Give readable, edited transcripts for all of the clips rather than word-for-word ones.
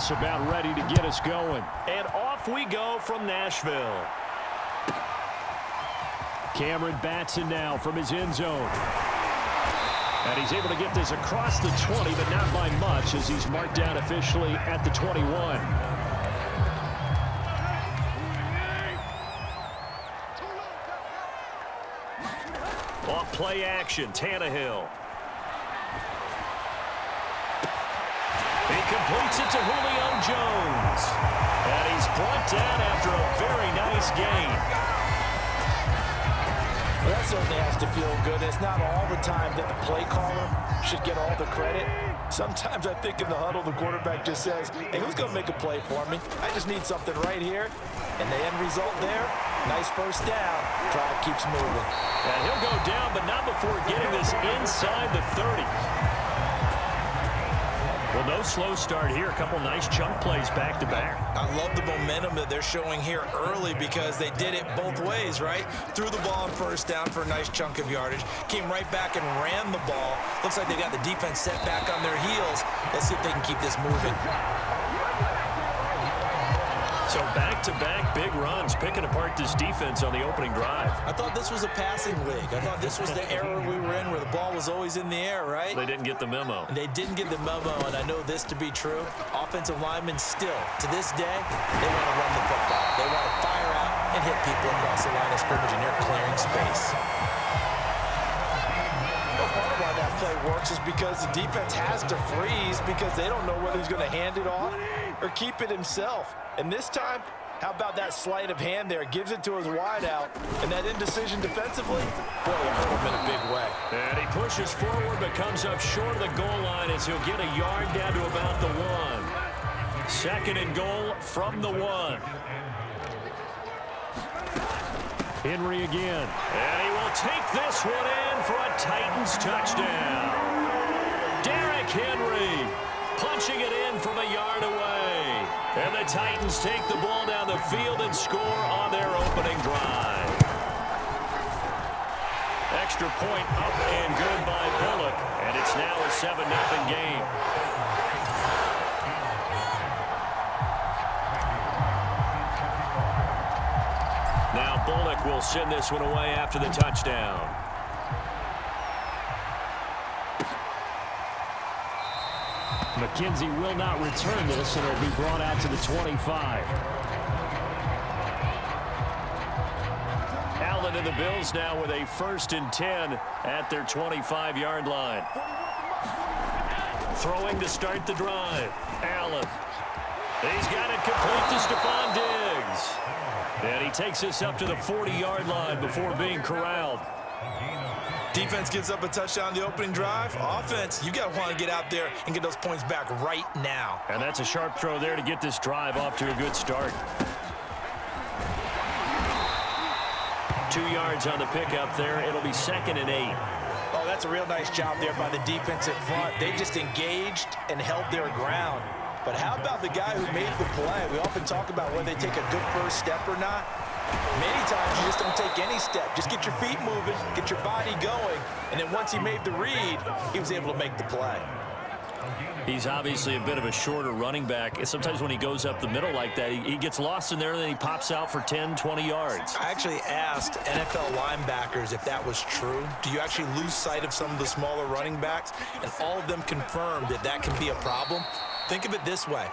just about ready to get us going. And off we go from Nashville. Cameron Batson now from his end zone. And he's able to get this across the 20, but not by much as he's marked down officially at the 21. Off play action, Tannehill. He completes it to Julio Jones. And he's brought down after a very nice gain. Well, that certainly has to feel good. It's not all the time that the play caller should get all the credit. Sometimes I think in the huddle, the quarterback just says, hey, who's going to make a play for me? I just need something right here. And the end result there, nice first down. Drive keeps moving. And he'll go down, but not before getting this inside the 30. Well, no slow start here. A couple nice chunk plays back-to-back. I love the momentum that they're showing here early because they did it both ways, right? Threw the ball on first down for a nice chunk of yardage. Came right back and ran the ball. Looks like they got the defense set back on their heels. Let's see if they can keep this moving. So back-to-back big runs, picking apart this defense on the opening drive. I thought this was a passing league. I thought this was the era we were in where the ball was always in the air, right? They didn't get the memo. And they didn't get the memo, and I know this to be true. Offensive linemen still, to this day, they want to run the football. They want to fire out and hit people across the line of scrimmage, and they're clearing space. Part of why that play works is because the defense has to freeze because they don't know whether he's going to hand it off or keep it himself. And this time, how about that sleight of hand there? Gives it to his wideout, and that indecision defensively, boy, it hurt him in a big way. And he pushes forward but comes up short of the goal line as he'll get a yard down to about the 1. Second and goal from the 1. Henry again. And he will take this one in for a Titans touchdown. Derrick Henry punching it in from a yard away. And the Titans take the ball down the field and score on their opening drive. Extra point up and good by Bullock. And it's now a 7-0 game. Now Bullock will send this one away after the touchdown. McKenzie will not return this, and it'll be brought out to the 25. Allen and the Bills now with a 1st and 10 at their 25-yard line. Throwing to start the drive. Allen. He's got it complete to Stephon Diggs. And he takes this up to the 40-yard line before being corralled. Defense gives up a touchdown the opening drive. Offense, you got to want to get out there and get those points back right now. And that's a sharp throw there to get this drive off to a good start. 2 yards on the pickup there. It'll be 2nd and 8. Oh, that's a real nice job there by the defensive front. They just engaged and held their ground. But how about the guy who made the play? We often talk about whether they take a good first step or not. Many times you just don't take any step. Just get your feet moving, get your body going, and then once he made the read, he was able to make the play. He's obviously a bit of a shorter running back. And sometimes when he goes up the middle like that, he gets lost in there, and then he pops out for 10, 20 yards. I actually asked NFL linebackers if that was true. Do you actually lose sight of some of the smaller running backs? And all of them confirmed that that can be a problem. Think of it this way.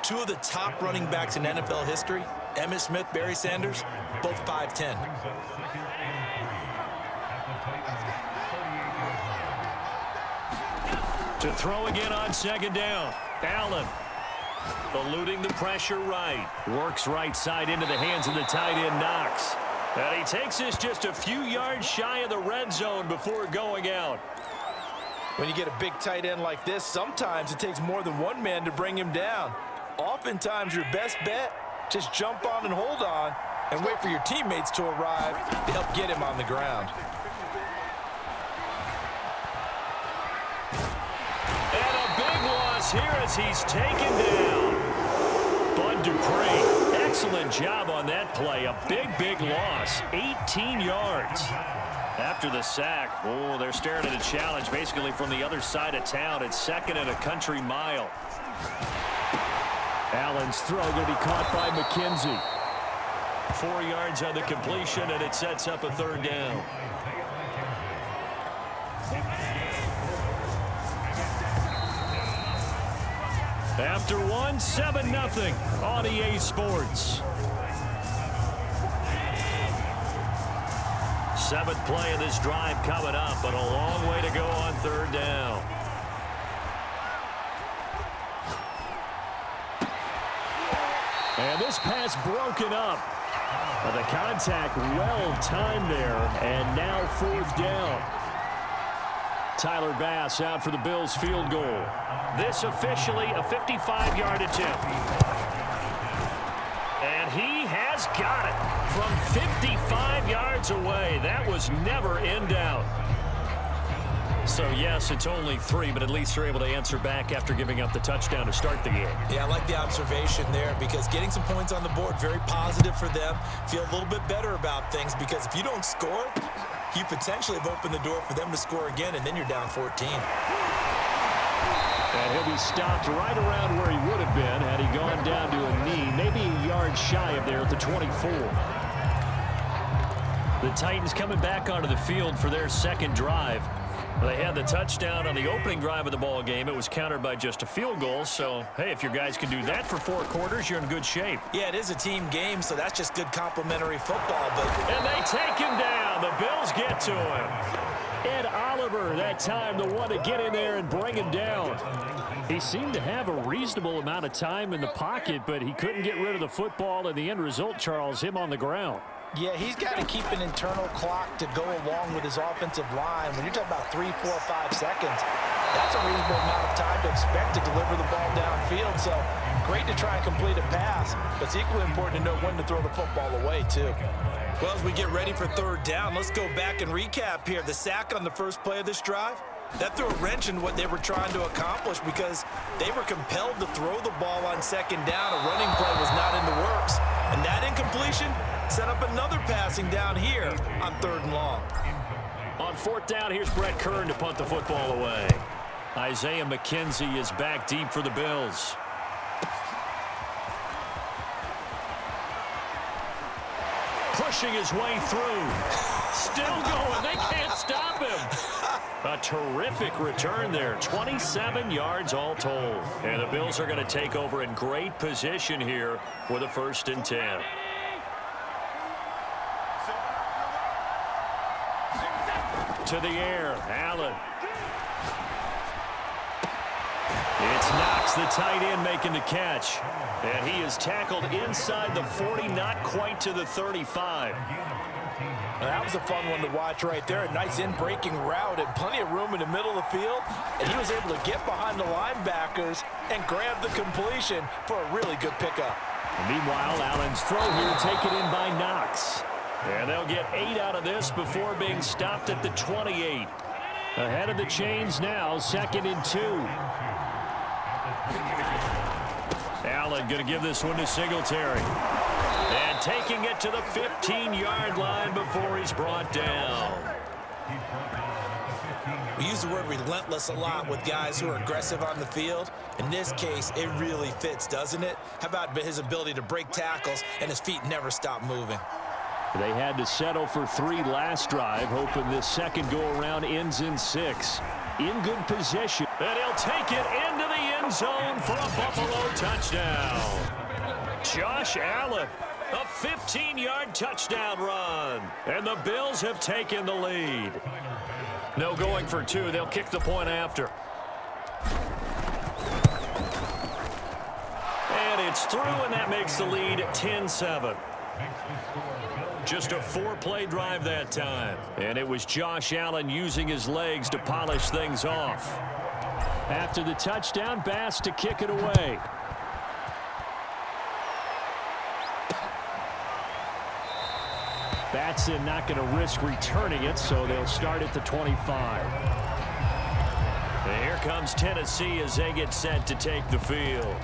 2 of the top running backs in NFL history, Emmitt Smith, Barry Sanders, both 5'10". To throw again on 2nd down. Allen eluding the pressure right. Works right side into the hands of the tight end Knox. And he takes this just a few yards shy of the red zone before going out. When you get a big tight end like this, sometimes it takes more than one man to bring him down. Oftentimes, your best bet, just jump on and hold on and wait for your teammates to arrive to help get him on the ground. And a big loss here as he's taken down. Bud Dupree, excellent job on that play. A big loss, 18 yards. After the sack, oh, they're staring at a challenge basically from the other side of town. It's 2nd and a country mile. Allen's throw going to be caught by McKenzie. 4 yards on the completion, and it sets up a third down. After one, 7-0 on EA Sports. 7th play of this drive coming up, but a long way to go on third down. And this pass broken up. The contact well timed there, and now 4th down. Tyler Bass out for the Bills field goal. This officially a 55-yard attempt. And he has got it from 55 yards away. That was never in doubt. So, yes, it's only 3, but at least they're able to answer back after giving up the touchdown to start the game. Yeah, I like the observation there because getting some points on the board, very positive for them. Feel a little bit better about things because if you don't score, you potentially have opened the door for them to score again, and then you're down 14. And he'll be stopped right around where he would have been had he gone down to a knee, maybe a yard shy of there at the 24. The Titans coming back onto the field for their second drive. They had the touchdown on the opening drive of the ball game. It was countered by just a field goal. So, hey, if your guys can do that for 4 quarters, you're in good shape. Yeah, it is a team game, so that's just good complimentary football. And they take him down. The Bills get to him. Ed Oliver, that time, the one to get in there and bring him down. He seemed to have a reasonable amount of time in the pocket, but he couldn't get rid of the football, and the end result, Charles, him on the ground. Yeah, he's got to keep an internal clock to go along with his offensive line. When you're talking about 3, 4, 5 seconds, that's a reasonable amount of time to expect to deliver the ball downfield. So great to try and complete a pass, but it's equally important to know when to throw the football away, too. Well, as we get ready for third down, let's go back and recap here. The sack on the first play of this drive, that threw a wrench in what they were trying to accomplish because they were compelled to throw the ball on second down. A running play was not in the works. And that incompletion set up another passing down here on 3rd and long. On 4th down, here's Brett Kern to punt the football away. Isaiah McKenzie is back deep for the Bills. Pushing his way through. Still going. They can't stop him. A terrific return there. 27 yards all told. And the Bills are going to take over in great position here with a 1st and 10. To the air, Allen. It's Knox, the tight end, making the catch. And he is tackled inside the 40, not quite to the 35. Well, that was a fun one to watch right there. A nice in-breaking route and plenty of room in the middle of the field. And he was able to get behind the linebackers and grab the completion for a really good pickup. Meanwhile, Allen's throw here taken in by Knox. And they'll get 8 out of this before being stopped at the 28. Ahead of the chains now, 2nd and 2. Allen going to give this one to Singletary. And taking it to the 15-yard line before he's brought down. We use the word relentless a lot with guys who are aggressive on the field. In this case, it really fits, doesn't it? How about his ability to break tackles and his feet never stop moving? They had to settle for 3 last drive, hoping this second go-around ends in 6. In good position. And he'll take it into the end zone for a Buffalo touchdown. Josh Allen, a 15-yard touchdown run. And the Bills have taken the lead. No going for 2. They'll kick the point after. And it's through, and that makes the lead 10-7. Just a 4-play drive that time. And it was Josh Allen using his legs to polish things off. After the touchdown, Bass to kick it away. Batson not going to risk returning it, so they'll start at the 25. And here comes Tennessee as they get set to take the field.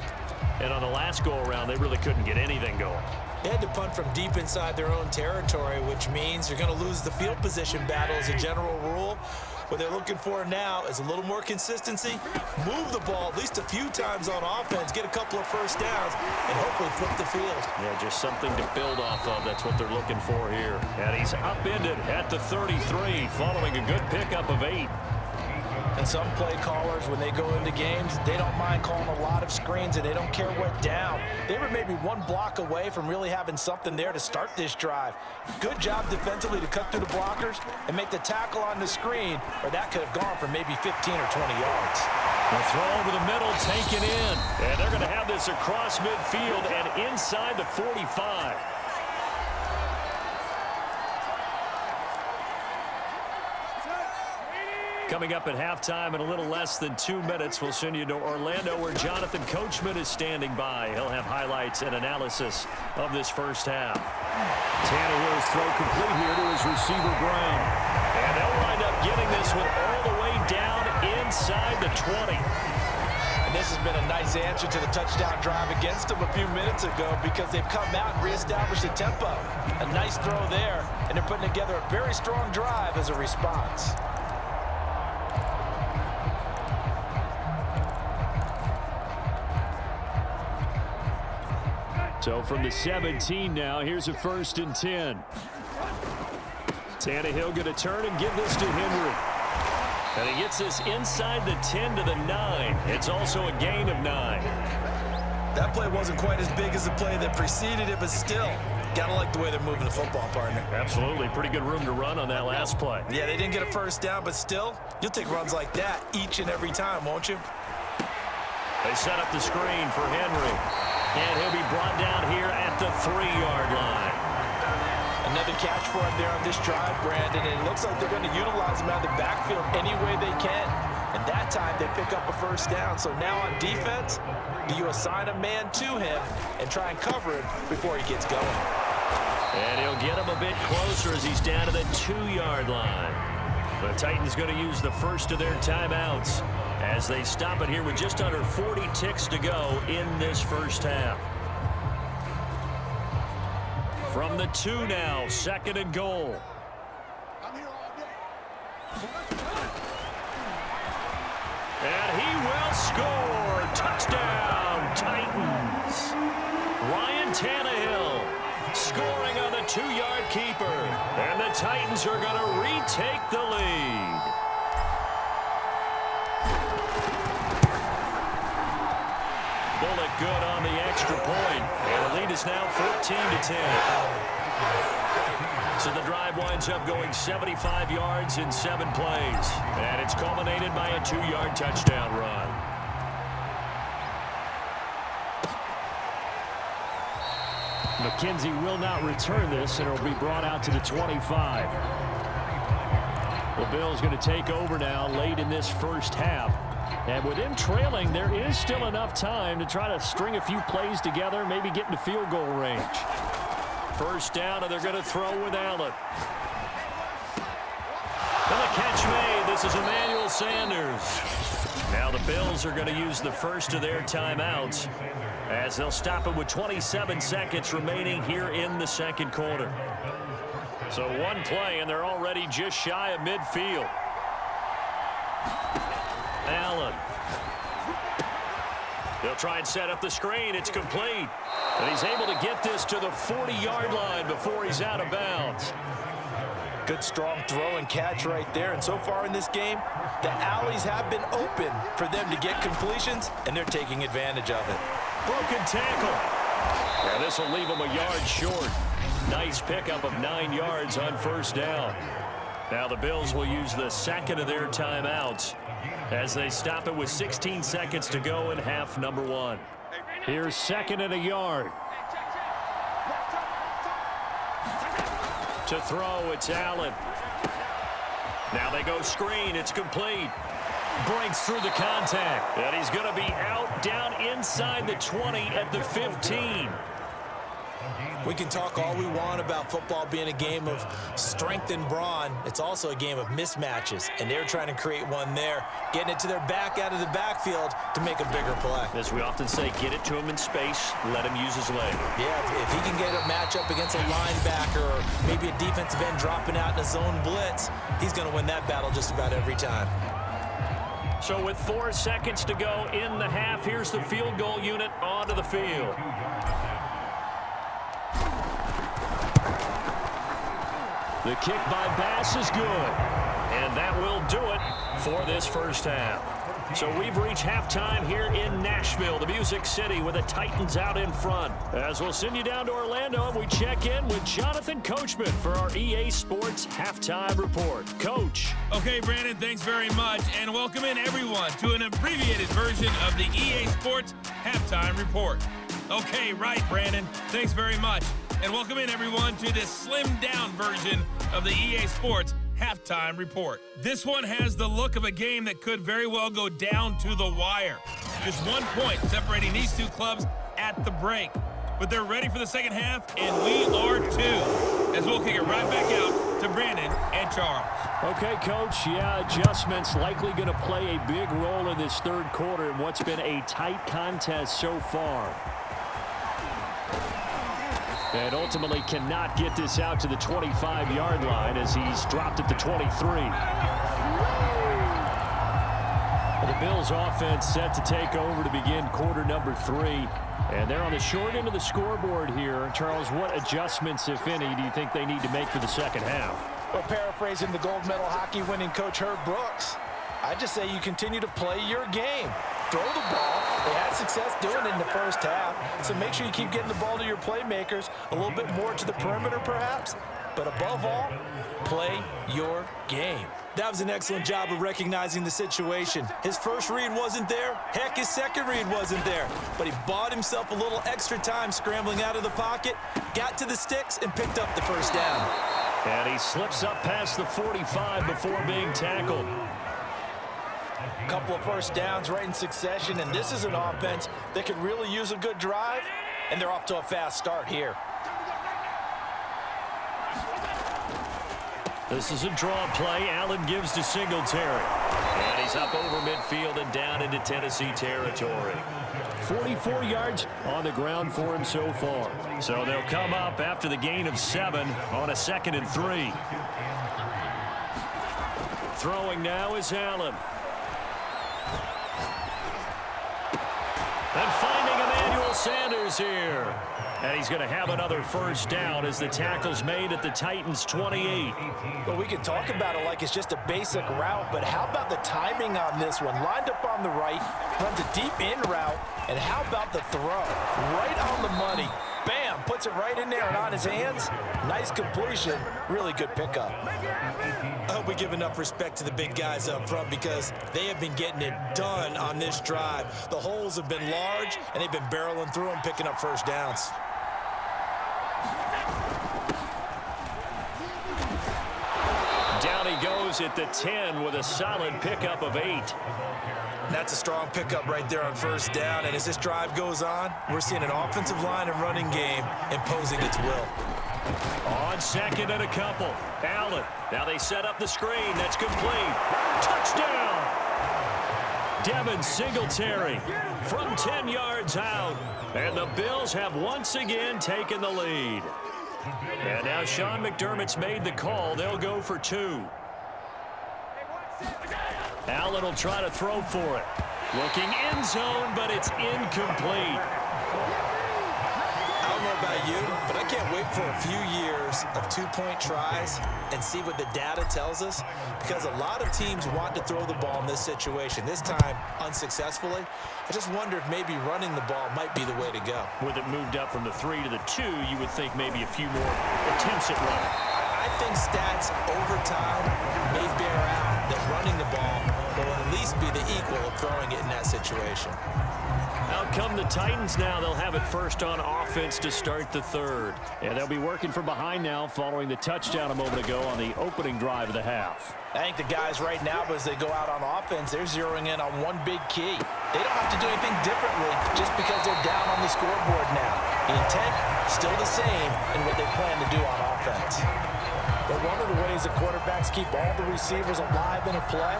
And on the last go-around, they really couldn't get anything going. They had to punt from deep inside their own territory, which means you're going to lose the field position battle as a general rule. What they're looking for now is a little more consistency, move the ball at least a few times on offense, get a couple of first downs, and hopefully flip the field. Yeah, just something to build off of. That's what they're looking for here. And he's upended at the 33 following a good pickup of 8. And some play callers, when they go into games, they don't mind calling a lot of screens, and they don't care what down. They were maybe one block away from really having something there to start this drive. Good job defensively to cut through the blockers and make the tackle on the screen, or that could have gone for maybe 15 or 20 yards. The throw over the middle, taken in. And they're going to have this across midfield and inside the 45. Coming up at halftime in a little less than 2 minutes, we'll send you to Orlando where Jonathan Coachman is standing by. He'll have highlights and analysis of this first half. Tannehill's throw complete here to his receiver, Brown. And they'll wind up getting this one all the way down inside the 20. And this has been a nice answer to the touchdown drive against them a few minutes ago because they've come out and reestablished the tempo. A nice throw there, and they're putting together a very strong drive as a response. So from the 17 now, here's a 1st and 10. Tannehill going to turn and give this to Henry. And he gets this inside the 10 to the 9. It's also a gain of 9. That play wasn't quite as big as the play that preceded it, but still, gotta like the way they're moving the football, partner. Absolutely. Pretty good room to run on that last play. Yeah, they didn't get a first down, but still, you'll take runs like that each and every time, won't you? They set up the screen for Henry. And he'll be brought down here at the 3-yard line. Another catch for him there on this drive, Brandon, and it looks like they're going to utilize him out of the backfield any way they can. And that time, they pick up a first down. So now on defense, do you assign a man to him and try and cover him before he gets going? And he'll get him a bit closer as he's down to the 2-yard line. The Titans going to use the first of their timeouts as they stop it here with just under 40 ticks to go in this first half. From the 2 now, 2nd and goal. And he will score. Touchdown, Titans. Ryan Tannehill scoring on the 2-yard keeper. And the Titans are going to retake the lead. Bullet good on the extra point. And the lead is now 14-10. So the drive winds up going 75 yards in 7 plays. And it's culminated by a 2-yard touchdown run. McKenzie will not return this, and it will be brought out to the 25. The Bills going to take over now late in this first half. And with them trailing, there is still enough time to try to string a few plays together, maybe get into field goal range. First down, and they're going to throw with Allen. And the catch made. This is Emmanuel Sanders. Now the Bills are going to use the first of their timeouts as they'll stop it with 27 seconds remaining here in the second quarter. So one play, and they're already just shy of midfield. Allen. They'll try and set up the screen. It's complete. And he's able to get this to the 40-yard line before he's out of bounds. Good strong throw and catch right there. And so far in this game, the alleys have been open for them to get completions, and they're taking advantage of it. Broken tackle. And this will leave him a yard short. Nice pickup of 9 yards on first down. Now the Bills will use the second of their timeouts as they stop it with 16 seconds to go in half number 1. Here's 2nd and a yard. To throw, it's Allen. Now they go screen. It's complete. Breaks through the contact. And he's going to be out down inside the 20 at the 15. We can talk all we want about football being a game of strength and brawn. It's also a game of mismatches, and they're trying to create one there, getting it to their back out of the backfield to make a bigger play. As we often say, get it to him in space, let him use his leg. Yeah, if he can get a matchup against a linebacker or maybe a defensive end dropping out in a zone blitz, he's going to win that battle just about every time. So with 4 seconds to go in the half, here's the field goal unit onto the field. The kick by Bass is good, and that will do it for this first half. So we've reached halftime here in Nashville, the Music City, with the Titans out in front. As we'll send you down to Orlando, and we check in with Jonathan Coachman for our EA Sports Halftime Report. Coach. Okay, Brandon, thanks very much, and welcome in everyone to an abbreviated version of the EA Sports Halftime Report. Okay, right, Brandon, thanks very much, and welcome in everyone to this slimmed-down version of the EA Sports Halftime Report. This one has the look of a game that could very well go down to the wire. Just 1 point separating these two clubs at the break. But they're ready for the second half, and we are too. As we'll kick it right back out to Brandon and Charles. Okay, Coach, yeah, adjustments likely going to play a big role in this third quarter in what's been a tight contest so far. And ultimately cannot get this out to the 25-yard line as he's dropped at the 23. The Bills offense set to take over to begin quarter number 3. And they're on the short end of the scoreboard here. Charles, what adjustments, if any, do you think they need to make for the second half? Well, paraphrasing the gold medal hockey winning coach Herb Brooks, I just say you continue to play your game. Throw the ball. They had success doing it in the first half, so make sure you keep getting the ball to your playmakers, a little bit more to the perimeter perhaps, but above all, play your game. That was an excellent job of recognizing the situation. His first read wasn't there. Heck, his second read wasn't there. But he bought himself a little extra time scrambling out of the pocket, got to the sticks, and picked up the first down. And he slips up past the 45 before being tackled. Couple of first downs right in succession, and this is an offense that could really use a good drive, and they're off to a fast start here. This is a draw play. Allen gives to Singletary. And he's up over midfield and down into Tennessee territory. 44 yards on the ground for him so far. So they'll come up after the gain of 7 on a 2nd and 3. Throwing now is Allen. And finding Emmanuel Sanders here. And he's going to have another first down as the tackle's made at the Titans' 28. Well, we can talk about it like it's just a basic route, but how about the timing on this one? Lined up on the right, runs a deep in route, and how about the throw? Right on the money. Bam, puts it right in there and on his hands. Nice completion. Really good pickup. I hope we give enough respect to the big guys up front because they have been getting it done on this drive. The holes have been large, and they've been barreling through them, picking up first downs. Down he goes at the 10 with a solid pickup of 8. That's a strong pickup right there on first down, and as this drive goes on, we're seeing an offensive line and running game imposing its will. On 2nd and a couple. Allen. Now they set up the screen. That's complete. Touchdown! Devin Singletary from 10 yards out. And the Bills have once again taken the lead. And now Sean McDermott's made the call. They'll go for 2. Allen will try to throw for it. Looking end zone, but it's incomplete. I don't know about you, but I can't wait for a few years of two-point tries and see what the data tells us, because a lot of teams want to throw the ball in this situation, this time unsuccessfully. I just wonder if maybe running the ball might be the way to go. With it moved up from the 3 to the 2, you would think maybe a few more attempts at running. I think stats over time may bear out that running the ball will at least be the equal of throwing it in that situation. Out come the Titans now. They'll have it first on offense to start the third. And they'll be working from behind now following the touchdown a moment ago on the opening drive of the half. I think the guys right now, as they go out on offense, they're zeroing in on one big key. They don't have to do anything differently just because they're down on the scoreboard now. The intent, still the same in what they plan to do on offense. But one of the ways the quarterbacks keep all the receivers alive in a play,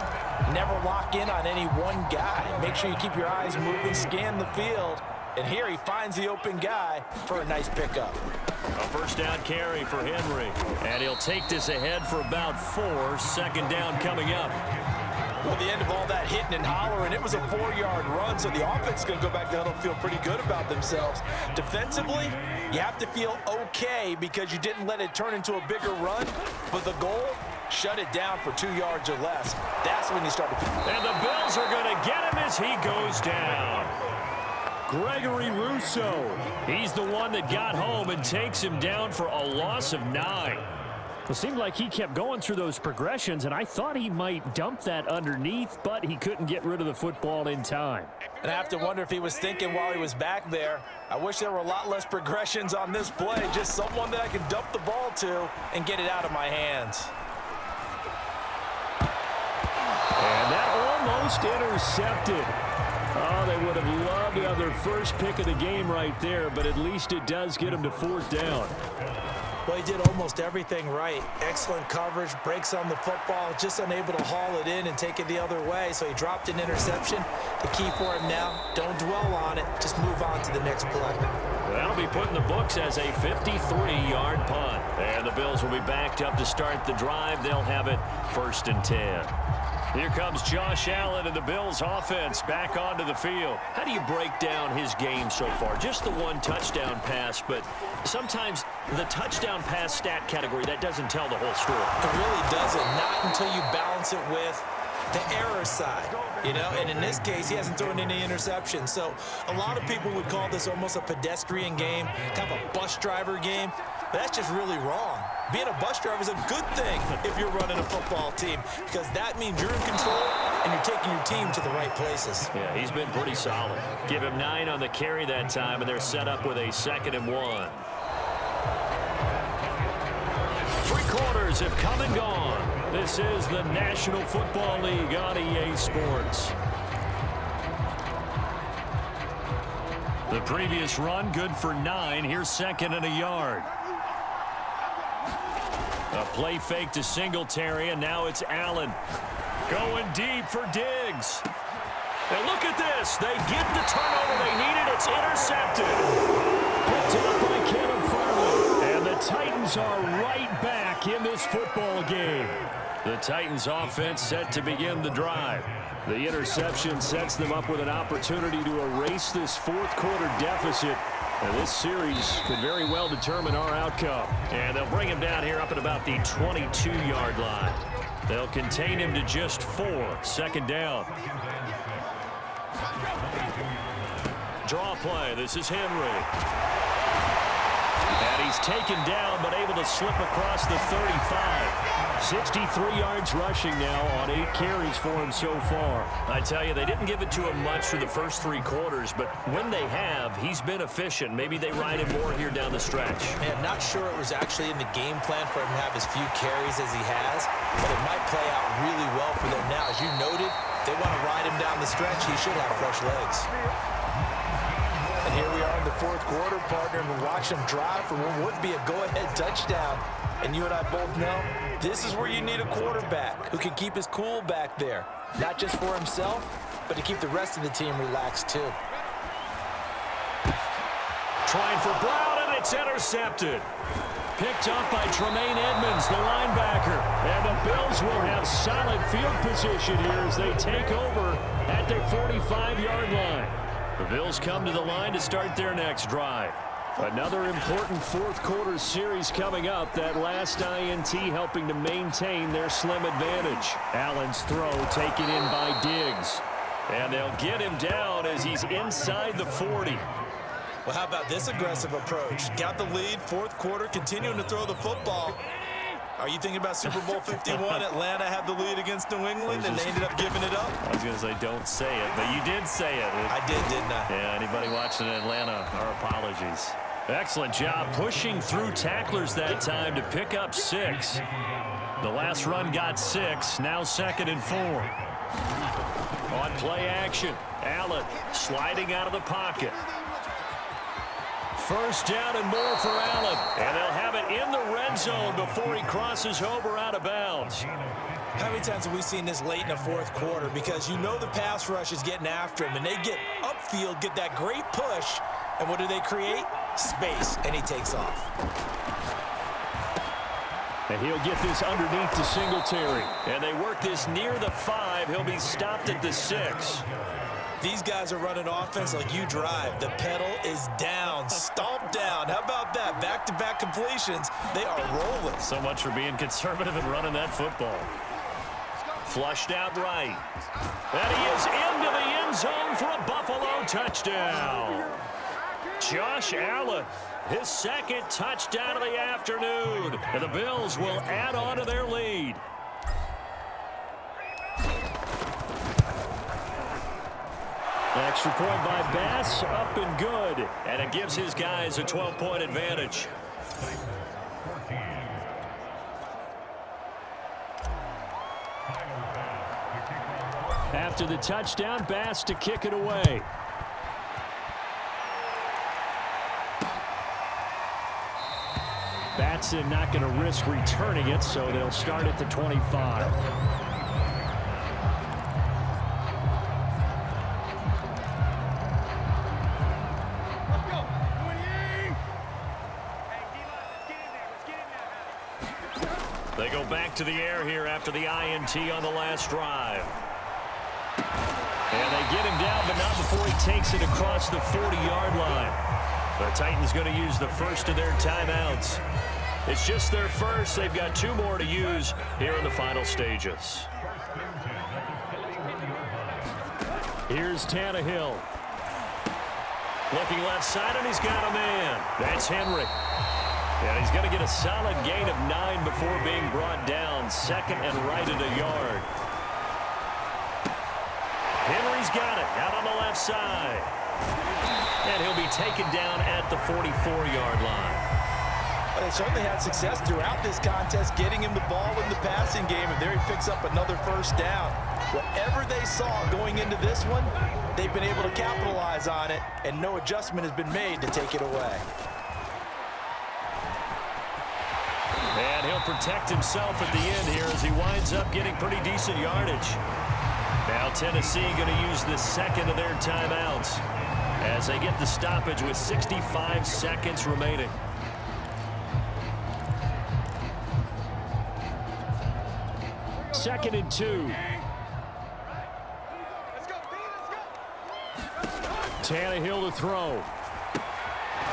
never lock in on any one guy. Make sure you keep your eyes moving, scan the field, and here he finds the open guy for a nice pickup. A first down carry for Henry, and he'll take this ahead for about 4. Second down coming up. Well, the end of all that hitting and hollering, it was a 4-yard run, so the offense is going to go back down and feel pretty good about themselves. Defensively, you have to feel okay because you didn't let it turn into a bigger run, but the goal, shut it down for 2 yards or less. That's when you start to feel. And the Bills are going to get him as he goes down. Gregory Rousseau, he's the one that got home and takes him down for a loss of 9. It seemed like he kept going through those progressions, and I thought he might dump that underneath, but he couldn't get rid of the football in time. And I have to wonder if he was thinking while he was back there, I wish there were a lot less progressions on this play, just someone that I can dump the ball to and get it out of my hands. And that almost intercepted. Oh, they would have loved to have their first pick of the game right there, but at least it does get them to 4th down. Well, he did almost everything right. Excellent coverage, breaks on the football, just unable to haul it in and take it the other way, so he dropped an interception. The key for him now, don't dwell on it, just move on to the next play. That'll be put in the books as a 53-yard punt. And the Bills will be backed up to start the drive. They'll have it 1st and 10. Here comes Josh Allen and the Bills offense back onto the field. How do you break down his game so far? Just the one touchdown pass, but sometimes the touchdown pass stat category, that doesn't tell the whole story. It really doesn't, not until you balance it with the error side, you know, and in this case, he hasn't thrown any interceptions. So a lot of people would call this almost a pedestrian game, kind of a bus driver game, but that's just really wrong. Being a bus driver is a good thing if you're running a football team because that means you're in control and you're taking your team to the right places. Yeah, he's been pretty solid. Give him 9 on the carry that time, and they're set up with a 2nd and 1. 3 quarters have come and gone. This is the National Football League on EA Sports. The previous run good for 9. Here's 2nd and a yard. A play fake to Singletary, and now it's Allen. Going deep for Diggs. And look at this. They get the turnover they needed. It's intercepted. Picked up by Kevin Farley. And the Titans are right back in this football game. The Titans offense set to begin the drive. The interception sets them up with an opportunity to erase this 4th quarter deficit. And this series could very well determine our outcome. And they'll bring him down here up at about the 22-yard line. They'll contain him to just 4. 2nd down. Draw play. This is Henry. And he's taken down, but able to slip across the 35. 63 yards rushing now on 8 carries for him so far. I tell you, they didn't give it to him much for the first 3 quarters, but when they have, he's been efficient. Maybe they ride him more here down the stretch. Man, not sure it was actually in the game plan for him to have as few carries as he has, but it might play out really well for them now. As you noted, if they want to ride him down the stretch, he should have fresh legs. And here we are in the 4th quarter, partner, and we watch him drive for what would be a go-ahead touchdown. And you and I both know this is where you need a quarterback who can keep his cool back there, not just for himself, but to keep the rest of the team relaxed too. Trying for Brown, and it's intercepted. Picked up by Tremaine Edmonds, the linebacker. And the Bills will have solid field position here as they take over at their 45-yard line. The Bills come to the line to start their next drive. Another important 4th quarter series coming up. That last INT helping to maintain their slim advantage. Allen's throw taken in by Diggs. And they'll get him down as he's inside the 40. Well, how about this aggressive approach? Got the lead, 4th quarter, continuing to throw the football. Are you thinking about Super Bowl 51? Atlanta had the lead against New England, and they ended up giving it up? I was going to say, don't say it, but you did say it. I did, didn't I? Yeah, anybody watching Atlanta, our apologies. Excellent job pushing through tacklers that time to pick up 6. The last run got 6, now 2nd and 4. On play action, Allen sliding out of the pocket. First down and more for Allen. And they'll have it in the red zone before he crosses over out of bounds. How many times have we seen this late in the fourth quarter? Because you know the pass rush is getting after him, and they get upfield, get that great push, and what do they create? Space, and he takes off. And he'll get this underneath to Singletary. And they work this near the 5. He'll be stopped at the 6. These guys are running offense like you drive. The pedal is down, stomped down. How about that? Back-to-back completions. They are rolling. So much for being conservative and running that football. Flushed out right. And he is into the end zone for a Buffalo touchdown. Josh Allen, his second touchdown of the afternoon. And the Bills will add on to their lead. Extra point by Bass, up and good. And it gives his guys a 12-point advantage. After the touchdown, Bass to kick it away. Batson not going to risk returning it, so they'll start at the 25. They go back to the air here after the INT on the last drive. And they get him down, but not before he takes it across the 40-yard line. The Titans going to use the first of their timeouts. It's just their first. They've got 2 more to use here in the final stages. Here's Tannehill. Looking left side, and he's got a man. That's Henry. And he's going to get a solid gain of 9 before being brought down. Second and right at a yard. Henry's got it out on the left side. And he'll be taken down at the 44-yard line. Well, they certainly had success throughout this contest getting him the ball in the passing game, and there he picks up another first down. Whatever they saw going into this one, they've been able to capitalize on it, and no adjustment has been made to take it away. And he'll protect himself at the end here as he winds up getting pretty decent yardage. Now Tennessee going to use the second of their timeouts as they get the stoppage with 65 seconds remaining. Second and 2. Tannehill to throw.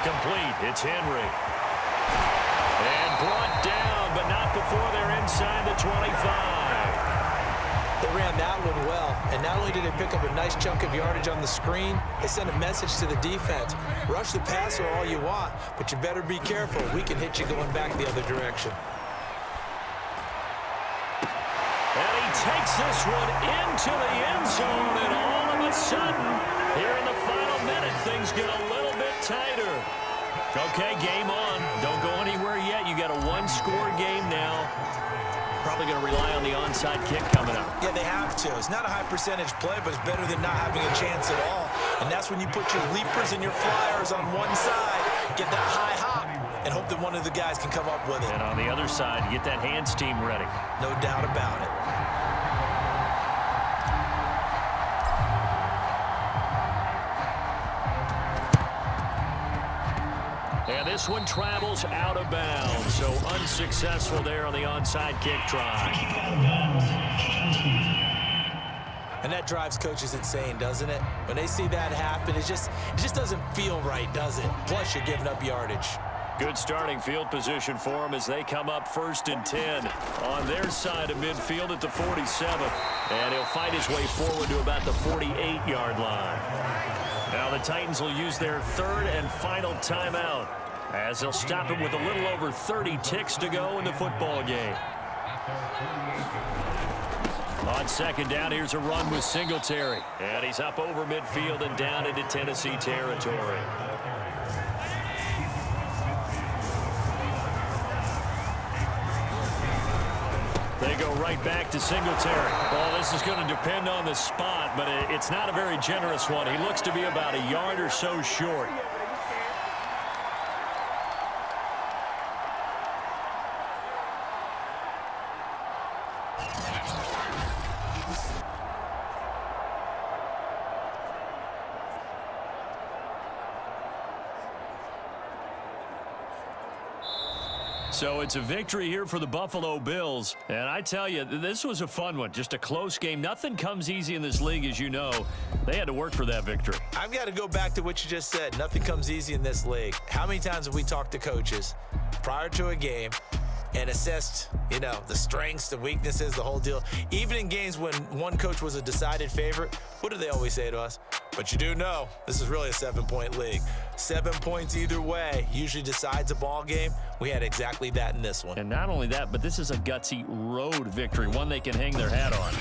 Complete. It's Henry. And brought down, but not before they're inside the 25. They ran that one well, and not only did they pick up a nice chunk of yardage on the screen, they sent a message to the defense. Rush the passer all you want, but you better be careful. We can hit you going back the other direction. And he takes this one into the end zone, and all of a sudden, here in the final minute, things get a little bit tighter. Okay, game on. Don't go anywhere yet. You got a 1-score game now. Probably going to rely on the onside kick coming up. Yeah, they have to. It's not a high percentage play, but it's better than not having a chance at all. And that's when you put your leapers and your flyers on one side, get that high hop, and hope that one of the guys can come up with it. And on the other side, get that hands team ready. No doubt about it. And this one travels out of bounds, so unsuccessful there on the onside kick try. And that drives coaches insane, doesn't it? When they see that happen, it just doesn't feel right, does it? Plus, you're giving up yardage. Good starting field position for them as they come up 1st and 10 on their side of midfield at the 47. And he'll fight his way forward to about the 48-yard line. Now the Titans will use their 3rd and final timeout as they'll stop him with a little over 30 ticks to go in the football game. On second down, here's a run with Singletary. And he's up over midfield and down into Tennessee territory. They go right back to Singletary. Well, this is going to depend on the spot, but it's not a very generous one. He looks to be about a yard or so short. So it's a victory here for the Buffalo Bills. And I tell you, this was a fun one. Just a close game. Nothing comes easy in this league, as you know. They had to work for that victory. I've got to go back to what you just said. Nothing comes easy in this league. How many times have we talked to coaches prior to a game and assessed, the strengths, the weaknesses, the whole deal? Even in games when one coach was a decided favorite, what do they always say to us? But you do know this is really a 7-point league. 7 points either way usually decides a ball game. We had exactly that in this one. And not only that, but this is a gutsy road victory, one they can hang their hat on.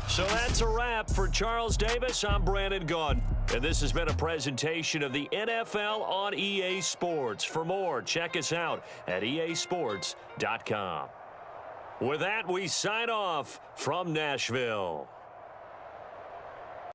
So that's a wrap for Charles Davis. I'm Brandon Gaudin. And this has been a presentation of the NFL on EA Sports. For more, check us out at easports.com. With that, we sign off from Nashville.